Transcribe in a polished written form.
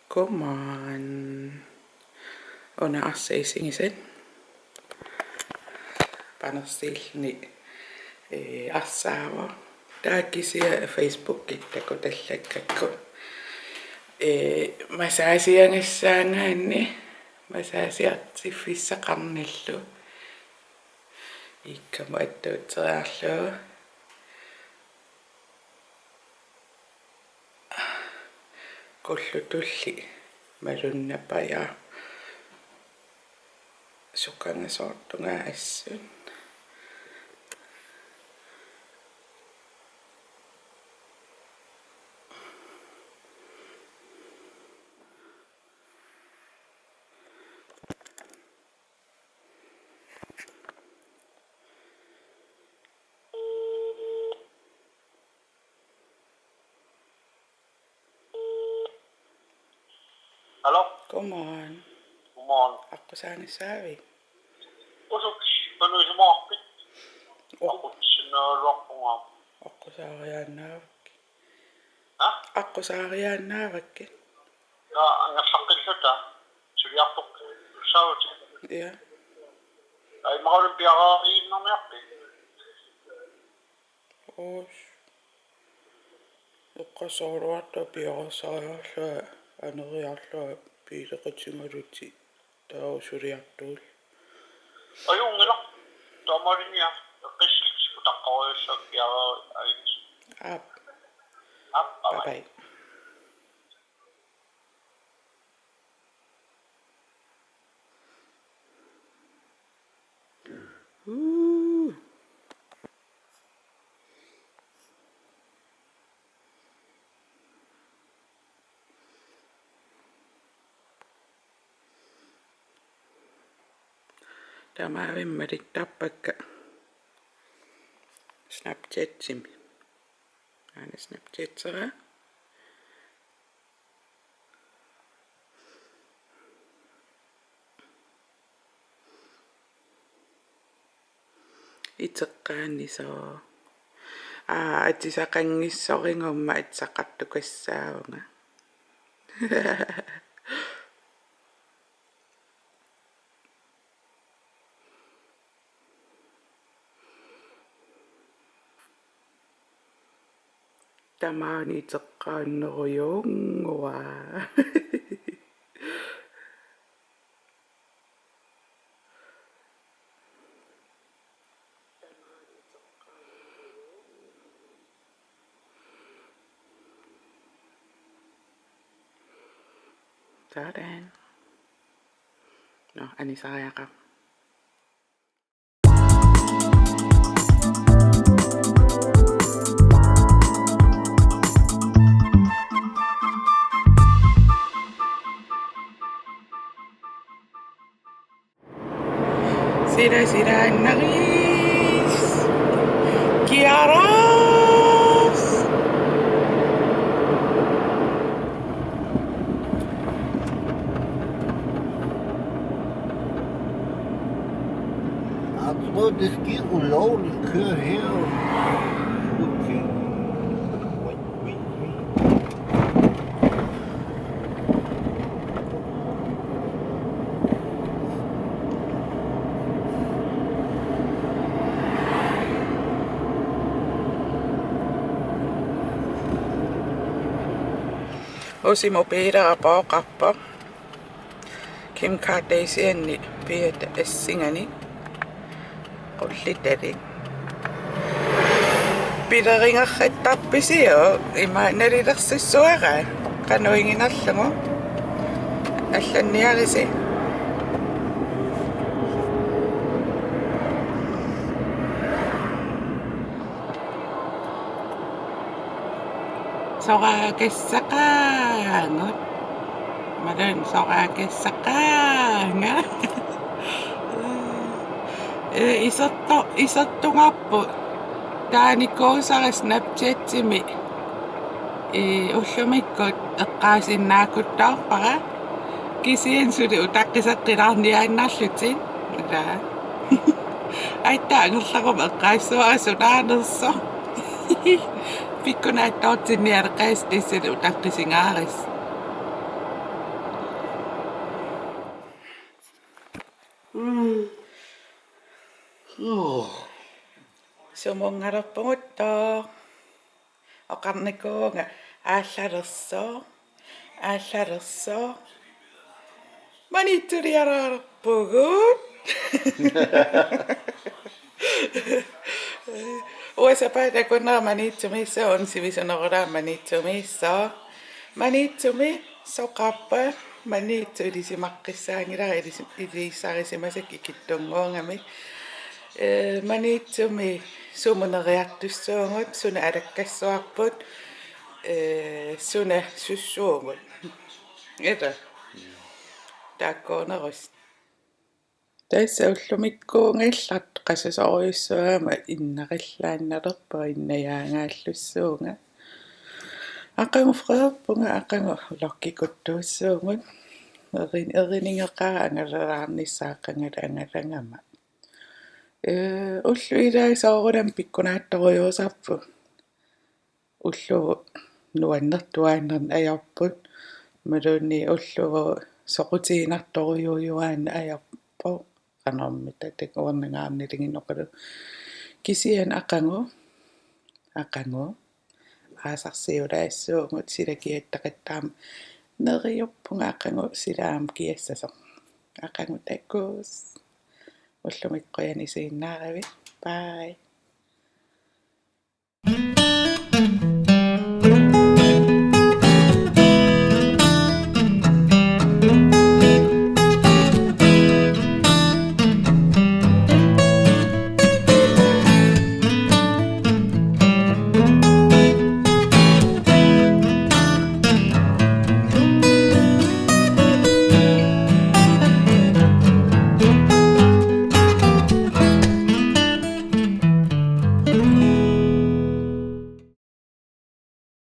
Godmorgen. Under arseisingisen. Panerstilni arsaava. Taakkisia Facebook-ittako tallakkakku. Masaasiangissaangaanni. Masaasiartiffissaqarnillu. Ikkama attuuteriarluu. Kullutulli malunnapaya sukangasoortungaa assun. Hallo? Godmorgen. Godmorgen. Aqusaanissaavi. Usuks panuisumaaqpit. Aqutsinaalorpungaam. Aqusaariaannaavakki. Ha? Aqusaariaannaavakki. Ja angassaqilluta. Suliartuq ussaavuti. Ja. Ai maqalun piaraariinnermiarpi. Oos. Uqqasooruarta piorsaarlua aneriarlua piileqatingaluti tausuliartuul. Ajungila. Tamarinia. Qislik utaqqaruissak piaraariinis. Aap. Bye Bye. Tämä on vimmerit tappakka. Snapchatimi. Aina Snapchatsara. Itseqqaanni soo. Atisaqangissoringumma itsaqartukassaavunga. Tämä on itseqqaannerujungua. Sådan. Nå, Anissa og Jakob. Sida naris. Kiaras. Altså, det sker ulovligt køre her. Okay. Osimo Peter Baaqarpa. Kim Kardashian Peter Essingani. Qullitali. Pileringaqattappisio ima nalilersissuara qanuinginarlugu алланниарisi soraakassaqaangut malan soraakassaqaanga isottungarpu taanikuusara Snapchatimi уллумиккут эққаасиннаакуттаарпара кисиен сули утаққисаққилаарниааннаарлутин ила айтаангерларум эққаассуарасунаанерсо пиккунааттаортинниалеққаас тиссали утаққисингаарис Sumungarappunguttoo. Oqarnikuunga aallarissoo. Manittuliararpugut. Uasapata kunna manitsumissa on sivisonorora manitsumissa. Manitsumi soqappa manitsudisimaqqissaangila ilisarisimmasakki kittungoongami. Manitsumi sumuneriartussuungut suna alakkassuarput suna sussuungut. Eta taakkoornerus. Tässä ullumikkuungillart qasasoriussuama innarillaannalerpa innajaangaallussuunga. Aqangu freerpunga aqangu lokkikuttuussuungut eriningeqaa angaleraarnissaaqangala angalangama. Ulluilaisaorunam pikkunaattoriuusarpu ulluvu nuannertuaannern ajorput malunni ulluvu soqutiinartoriujuaanna ajorpu qanormita takuornangaarnilinginnoqalu kisian aqangu aasarsiulaassuungut silakiattaqattaam neriuppunga aqangu silaam kiassasoq aqangu takkuus ullumikqoyanisiinnaaravi bye.